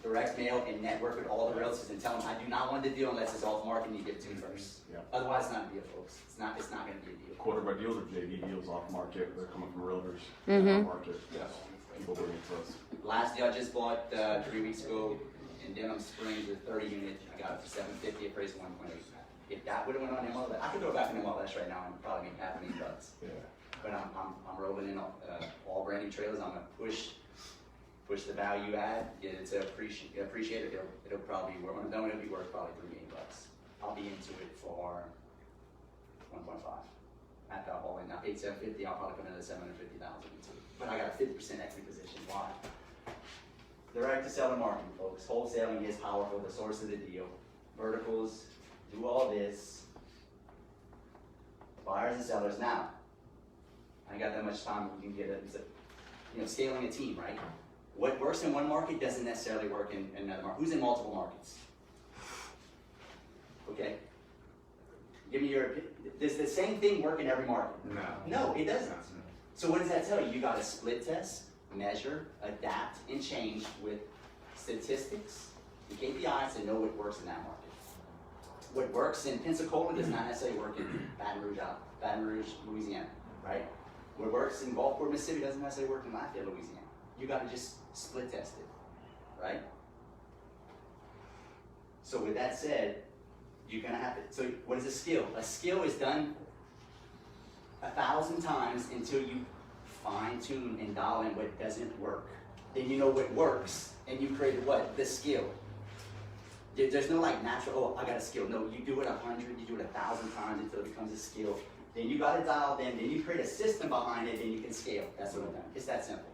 direct mail, and network with all the realtors and tell them I do not want the deal unless it's off market and you give it to me first. Yeah. Otherwise, it's not a deal, folks. It's not going to be a deal. Quarter of our deals are JV deals off market. They're coming from realtors. Mhm. Off market. Yes. People bring it to us. Last deal I just bought 3 weeks ago in Denham Springs with 30 units. I got it for $750, appraised 1.8. If that would have went on MLS, I could go back in MLS right now and probably make $500,000. Yeah. But I'm rolling in all branding trailers. I'm gonna push the value add. It's appreciate it. It'll probably when I'm done, it'll be worth probably $3 million. I'll be into it for 1.5. After I haul in, I paid $750. I'll probably put another $750,000 into it. But I got a 50% equity position. Why? Direct to seller marketing, folks. Wholesaling is powerful. The source of the deal. Verticals. Do all this. Buyers and sellers. Now, I ain't got that much time. You can get it. Scaling a team, right? What works in one market doesn't necessarily work in another market. Who's in multiple markets? Okay. Give me your opinion. Does the same thing work in every market? No, it doesn't. So what does that tell you? You got to split test, measure, adapt, and change with statistics and KPIs to know what works in that market. What works in Pensacola does not necessarily work in Baton Rouge, Louisiana, right? What works in Gulfport, Mississippi doesn't necessarily work in Lafayette, Louisiana. You got to just split test it, right? So with that said, you're gonna have to. So what is a skill? A skill is done 1,000 times until you fine tune and dial in what doesn't work. Then you know what works, and you create what? The skill. There's no like natural, I got a skill. No, you do it 100, you do it 1,000 times until it becomes a skill. Then you got to dial in, then you create a system behind it, then you can scale. That's what I'm doing. It's that simple.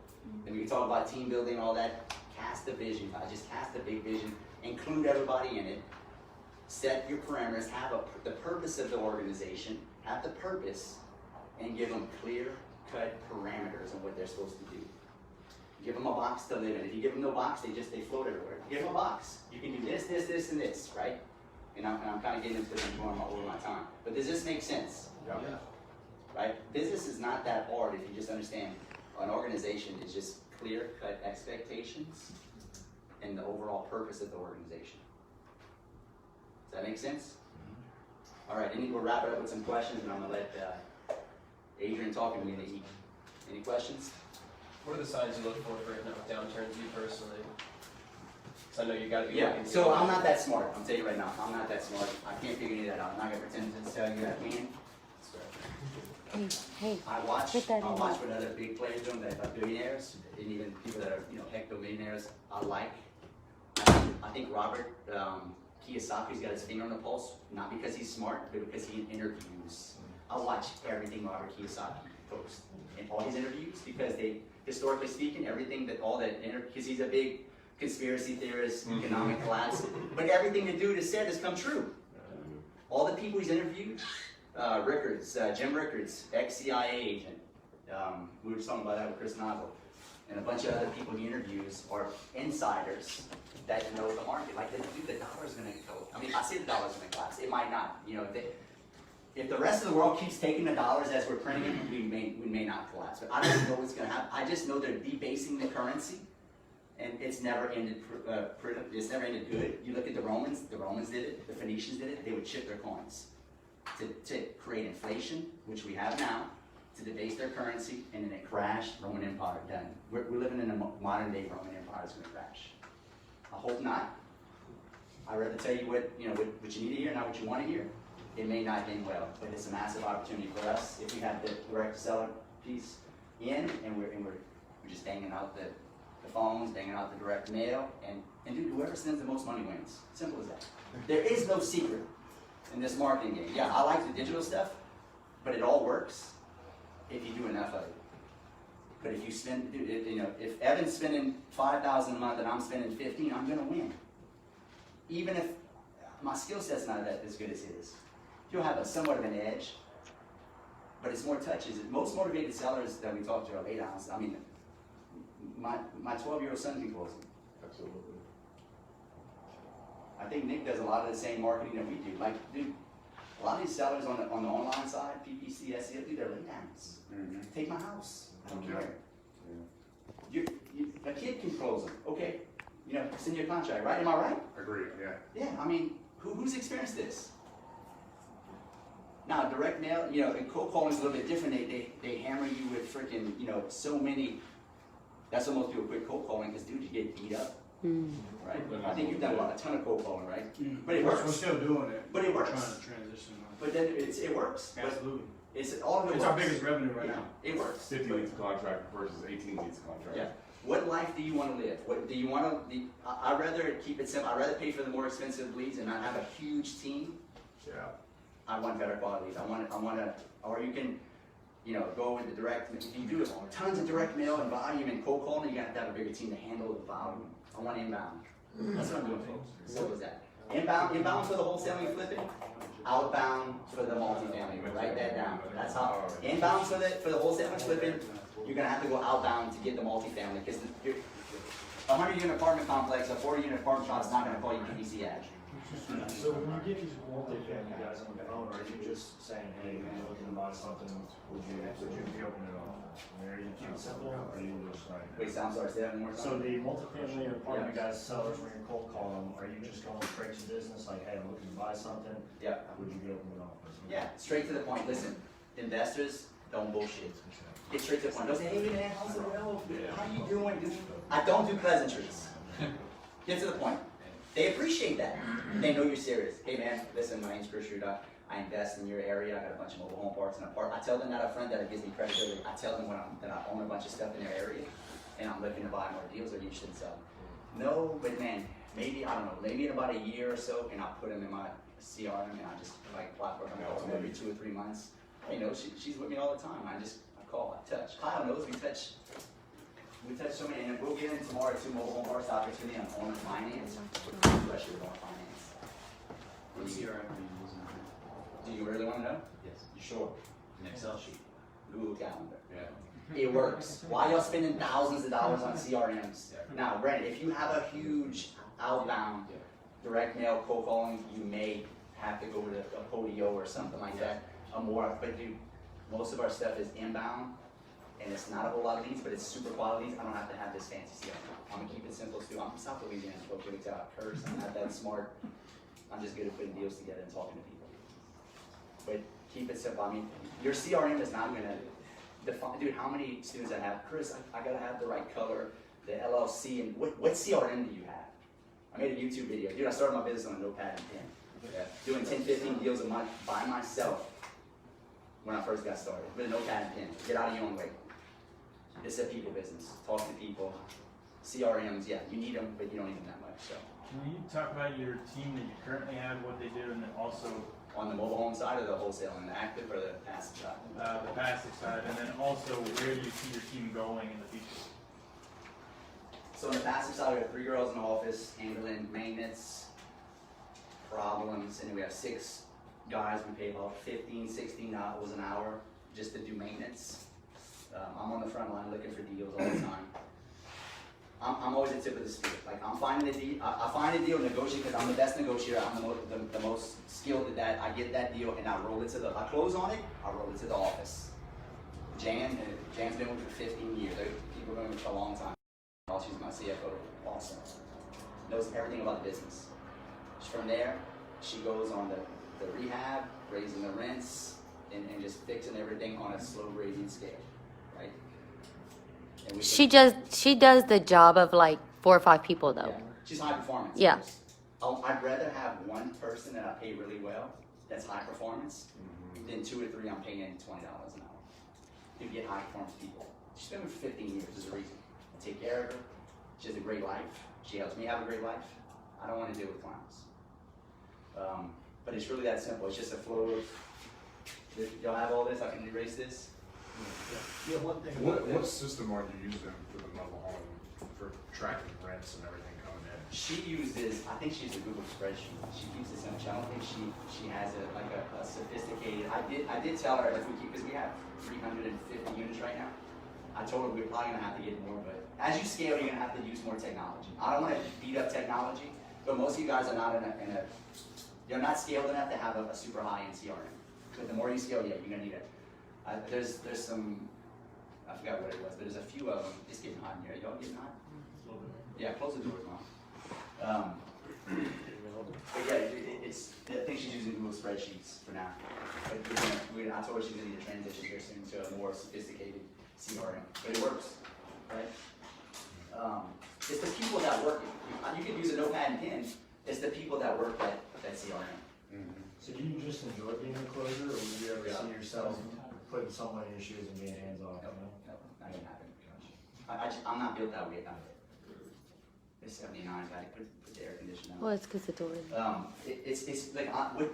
And we can talk about team building and all that. Cast a vision. I just cast a big vision. Include everybody in it. Set your parameters. Have the purpose of the organization. Have the purpose, and give them clear-cut parameters on what they're supposed to do. Give them a box to live in. If you give them no box, they float everywhere. Give them a box. You can do this, this, this, and this, right? And I'm kind of getting into this and going over my time. But does this make sense? Yeah. Right? Business is not that hard if you just understand an organization is just clear-cut expectations and the overall purpose of the organization. Does that make sense? All right, we'll wrap it up with some questions, and I'm gonna let Adrian talk to me. Any questions? What are the signs you look for economic downturns, you personally? Because I know you got to be Yeah, looking. so I'm not that smart. I'm telling you right now, I'm not that smart. I can't figure any of that out. I'm not gonna pretend to tell you that I can. Hey, I watch Put that in. what other big players doing that are billionaires, and even people that are, hecto-millionaires. I like. I think Robert Kiyosaki's got his finger on the pulse, not because he's smart, but because he interviews. I watch everything Robert Kiyosaki posts in all his interviews because they, historically speaking, everything that because he's a big conspiracy theorist, economic collapse, but everything the dude has said has come true. All the people he's interviewed, Jim Rickards, ex-CIA agent, we were talking about that with Chris Novel, and a bunch of other people he interviews are insiders that know the market. Like, the dollar's gonna go. I mean, I say the dollar's gonna collapse. It might not. If the rest of the world keeps taking the dollars as we're printing them, we may not collapse. But I don't know what's gonna happen. I just know they're debasing the currency, and it's never ended. It's never ended good. You look at the Romans. The Romans did it. The Phoenicians did it. They would chip their coins to create inflation, which we have now, to debase their currency, and then it crashed. Roman Empire done. We're living in a modern day Roman Empire is gonna crash. I hope not. I'd rather tell you what you need to hear, not what you want to hear. It may not end well, but it's a massive opportunity for us if we have the direct seller piece in, and we're just banging out the phones, banging out the direct mail, and dude, whoever sends the most money wins. Simple as that. There is no secret in this marketing game. Yeah, I like the digital stuff, but it all works if you do enough of it. But if you spend, if Evan's spending $5,000 a month and I'm spending 15, I'm gonna win. Even if my skill set's not as good as his, you'll have somewhat of an edge. But it's more touches. Most motivated sellers that we talk to are lay downs. I mean, my 12-year-old son can close them. Absolutely. I think Nick does a lot of the same marketing that we do. Like, dude, a lot of these sellers on the online side, PPC, SEO, dude, they're lay downs. Take my house. I don't care. A kid can close them. Okay, it's in your contract, right? Am I right? Agreed, yeah. Yeah, I mean, who's experienced this? Now, direct mail, and cold calling is a little bit different. They hammer you with freaking, so many. That's what most people quit cold calling because, dude, you get beat up. Right? I think you've done a ton of cold calling, right? But it works. We're still doing it. But it works. We're trying to transition. But then it works. Absolutely. All of it It's works. our biggest revenue right now. It works. 50 leads a contract versus 18 leads a contract. Yeah. What life do you want to live? What do you want to? I'd rather keep it simple. I'd rather pay for the more expensive leads and not have a huge team. Yeah. I want better quality leads. I want to, or you can, go with the direct. If you do tons of direct mail and volume and cold calling, you got to have a bigger team to handle the volume. I want inbound. That's what I'm doing, folks. Simple as that. Inbound for the wholesaling flipping. Outbound for the multifamily. Write that down. That's how. Inbound for the wholesaling flipping. You're gonna have to go outbound to get the multifamily because a 100-unit apartment complex, a 40-unit apartment complex is not gonna call you PPC ad. So when you get these multi-family guys on the phone, are you just saying, hey, man, looking to buy something, would you be opening it off? Are you keep it simple, or are you just like? Wait, so I'm sorry, say that one more time. So the multi-family apartment guys, sellers, when you're cold calling them, are you just going straight to business, like, hey, I'm looking to buy something? Yeah. Would you be opening it off? Yeah, straight to the point. Listen, investors don't bullshit. Get straight to the point. Don't say, hey man, how's it going? How you doing? I don't do pleasantries. Get to the point. They appreciate that. They know you're serious. Hey man, listen, my name's Chris Rood. I invest in your area. I got a bunch of mobile home parks and a park. I tell them that up front that it gives me credibility. I tell them that I own a bunch of stuff in their area and I'm looking to buy more deals or you should sell. No, but man, maybe, I don't know, maybe in about a year or so, and I'll put them in my CRM and I just like clockwork. I call them every 2 or 3 months. You know, she's with me all the time. I call, I touch. Kyle knows we touch so many, and we'll get into more to mobile home parks opportunity on owner finance, especially with owner finance. What CRM are you using? Do you really want to know? Yes. You sure? An Excel sheet. Google Calendar. Yeah. It works. Why y'all spending thousands of dollars on CRMs? Now, Brandon, if you have a huge outbound direct mail cold calling, you may have to go with a Podio or something like that. But dude, most of our stuff is inbound, and it's not a whole lot of leads, but it's super quality leads. I don't have to have this fancy CRM. I'm gonna keep it simple too. I'm I'm South Louisiana, folks, you can tell I curse, I'm not that smart. I'm just good at putting deals together and talking to people. But keep it simple. I mean, your CRM is not gonna define, dude, how many students I have? Chris, I gotta have the right color, the LLC, and what CRM do you have? I made a YouTube video. Dude, I started my business on a notepad and pen. Doing 10, 15 deals a month by myself when I first got started. With a notepad and pen. Get out of your own way. It's a people business. Talking to people. CRMs, yeah, you need them, but you don't need them that much. So. Can you talk about your team that you currently have, what they do, and then also on the mobile home side or the wholesale, and the active or the passive side? the passive side, and then also where do you see your team going in the future? So on the passive side, we have 3 girls in the office handling maintenance, problems, and we have 6 guys. We pay about $15, $16 an hour just to do maintenance. I'm on the front line looking for deals all the time. I'm always the tip of the spear. Like I'm finding a deal, I find a deal, negotiate, because I'm the best negotiator. I'm the most skilled at that. I get that deal and I roll it to I close on it, I roll it to the office. Jan's been with me for 15 years. People have been with me for a long time. She's my CFO, awesome. Knows everything about the business. From there, she goes on the rehab, raising the rents, and just fixing everything on a slow gradient scale, right? And She does the job of like 4 or 5 people though. Yeah. She's high performance. Yeah. I'd rather have one person that I pay really well, that's high performance, than 2 or 3 I'm paying $20 an hour. You get high performance people. She's been with me for 15 years, there's a reason. I take care of her, she has a great life, she helps me have a great life. I don't want to deal with clowns. But it's really that simple, it's just a flow of, y'all have all this, I can erase this? Yeah, one thing. What system are you using for the mobile home for tracking rents and everything coming in? She uses, I think she uses a Google spreadsheet. She keeps this in, I don't think she has a sophisticated, I did tell her if we keep, because we have 350 units right now. I told her we're probably gonna have to get more, but as you scale, you're gonna have to use more technology. I don't wanna beat up technology, but most of you guys are not you're not scaled enough to have a super high-end CRM. But the more you scale, yeah, you're gonna need it. There's some, I forgot what it was, but there's a few of them. It's getting hot in here. Y'all getting hot? Yeah, close the doors, Mom. But yeah, I think she's using Google spreadsheets for now. But I told her she's gonna need to transition here soon to a more sophisticated CRM. But it works, right? It's the people that work it. You can use a notepad and pen. It's the people that work that CRM. So do you just enjoy being a closer, or would you ever see yourself putting someone in your shoes and being hands-off? No, not gonna happen. I'm not built that way. It's 79. I put the air conditioner on. Well, it's because the door. It's like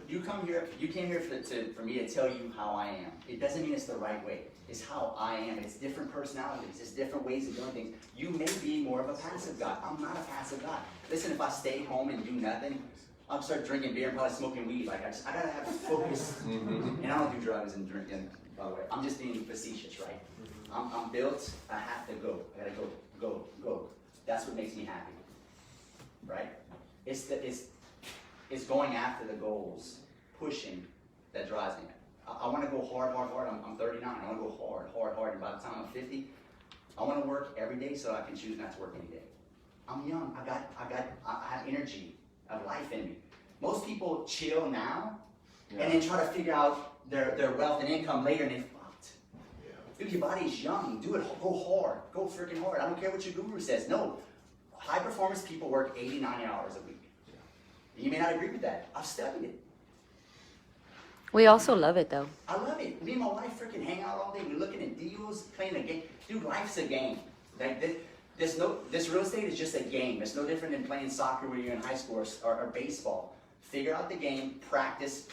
you come here. You came here for me to tell you how I am. It doesn't mean it's the right way. It's how I am. It's different personalities. It's different ways of doing things. You may be more of a passive guy. I'm not a passive guy. Listen, if I stay home and do nothing, I'll start drinking beer and probably smoking weed. Like I gotta have focus. And I don't do drugs and drinking, by the way. I'm just being facetious, right? I'm built. I have to go. I gotta go. That's what makes me happy, right? It's going after the goals, pushing, that drives me. I want to go hard. I'm 39. I want to go hard. And by the time I'm 50, I want to work every day so I can choose not to work any day. I'm young. I have energy. I have life in me. Most people chill now and then try to figure out their wealth and income later, and they're fucked. Dude, your body's young. Do it. Go hard. Go freaking hard. I don't care what your guru says. No. High performance people work 80, 90 hours a week. You may not agree with that. I've studied it. We also love it though. I love it. Me and my wife freaking hang out all day. We're looking at deals, playing a game. Dude, life's a game. Like this real estate is just a game. It's no different than playing soccer when you're in high school or baseball. Figure out the game, practice.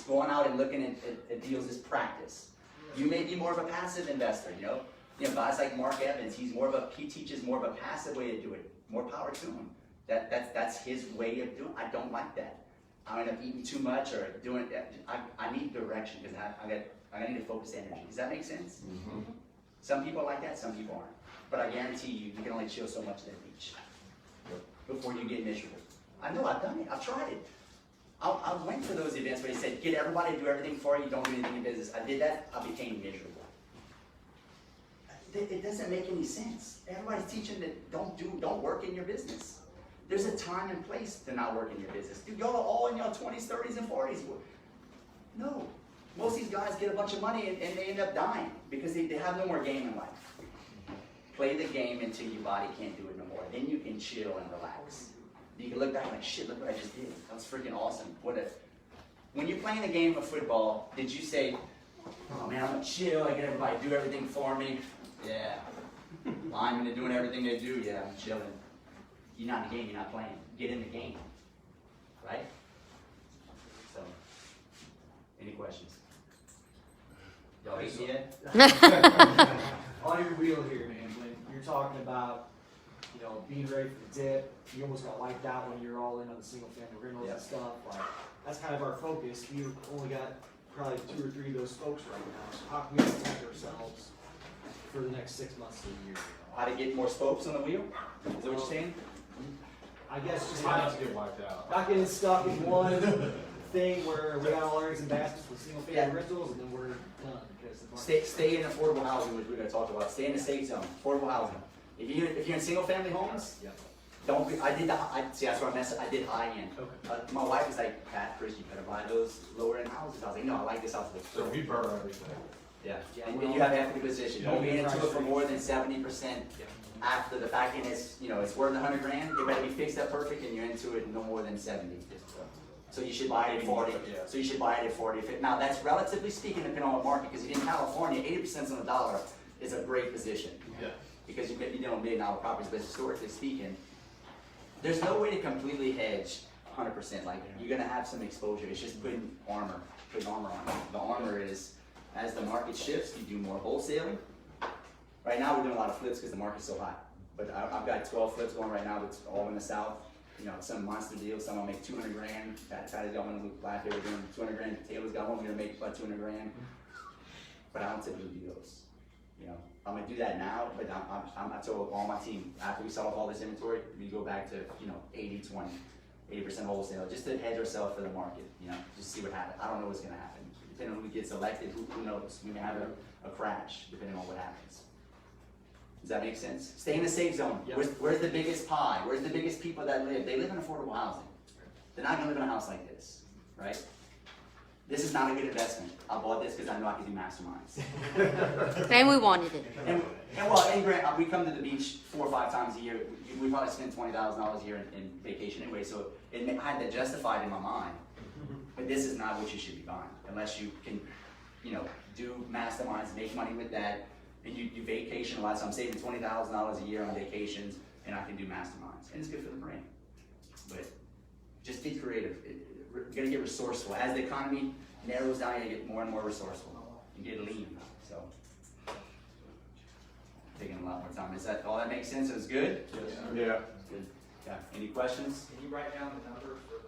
Going out and looking at deals is practice. You may be more of a passive investor, you know? Guys like Mark Evans, he teaches more of a passive way to do it. More power to him. That's his way of doing it. I don't like that. I end up eating too much or doing it. I need direction because I need to focus energy. Does that make sense? Mm-hmm. Some people are like that, some people aren't. But I guarantee you can only chill so much at the beach before you get miserable. I know, I've done it, I've tried it. I went to those events where they said, get everybody to do everything for you, don't do anything in business. I did that, I became miserable. It doesn't make any sense. Everybody's teaching that don't work work in your business. There's a time and place to not work in your business. Dude, y'all are all in your 20s, 30s, and 40s. No. Most of these guys get a bunch of money and they end up dying because they have no more game in life. Play the game until your body can't do it no more. Then you can chill and relax. You can look back like, shit, look what I just did. That was freaking awesome. When you're playing a game of football, did you say, oh man, I'm gonna chill, I get everybody to do everything for me? Yeah. Linemen are doing everything they do, yeah, I'm chilling. You're not in the game, you're not playing. Get in the game. Right? So, any questions? Y'all hate me yet? On your wheel here, man, when you're talking about, you know, being ready for the dip, you almost got wiped out when you're all in on the single family rentals and stuff. Like, that's kind of our focus. We've only got probably 2 or 3 of those folks right now. So how can we protect ourselves for the next 6 months to a year? How to get more spokes on the wheel? Is that what you're saying? I guess just Try not, not to get wiped out. not getting stuck in one thing where we got all our eggs and baskets with single family rentals and then we're done because the market. Stay in affordable housing, which we're going to talk about. Stay in the safe zone, affordable housing. If you're in single family homes, don't be. See, that's where I messed up. I did high end. My wife was like, Pat, Chris, you better buy those lower end houses. I was like, no, I like this house. So we burn everything. Yeah, and you have equity position. Don't be into it for more than 70% after the fact, and it's it's worth $100,000. It better be fixed up perfect, and you're into it no more than 70. So you should buy it at 40. So you should buy it at 40. Now that's relatively speaking depending on what market, because in California, 80% on the dollar is a great position. Yeah. Because you know $1 million properties, but historically speaking, there's no way to completely hedge 100%. Like you're gonna have some exposure. It's just putting armor on. The armor is, as the market shifts, you do more wholesaling. Right now we're doing a lot of flips because the market's so hot. But I've got 12 flips going right now. It's all in the South. Some monster deals. Some will make $200,000. Patty's got one last year. We're doing $200,000. Taylor's got one. We're gonna make about $200,000. But I don't typically do those. I'm gonna do that now. But I told all my team after we sell off all this inventory, we go back to 80-20, 80% wholesale, just to hedge ourselves for the market. Just see what happens. I don't know what's gonna happen. Depending on who gets elected, who knows? We may have a crash depending on what happens. Does that make sense? Stay in the safe zone. Where's the biggest pie? Where's the biggest people that live? They live in affordable housing. They're not gonna live in a house like this, right? This is not a good investment. I bought this because I know I can do masterminds. And we wanted it. And Grant, we come to the beach 4 or 5 times a year. We probably spend $20,000 a year in vacation anyway, so I had to justify it in my mind. But this is not what you should be buying, unless you can, do masterminds, make money with that, and you vacation a lot. So I'm saving $20,000 a year on vacations, and I can do masterminds, and it's good for the brain. But just be creative. You're gonna get resourceful. As the economy narrows down, you get more and more resourceful. You get lean. So, taking a lot more time. Is that all that makes sense? It was good? Yes. Yeah. Good. Yeah. Any questions? Can you write down the number for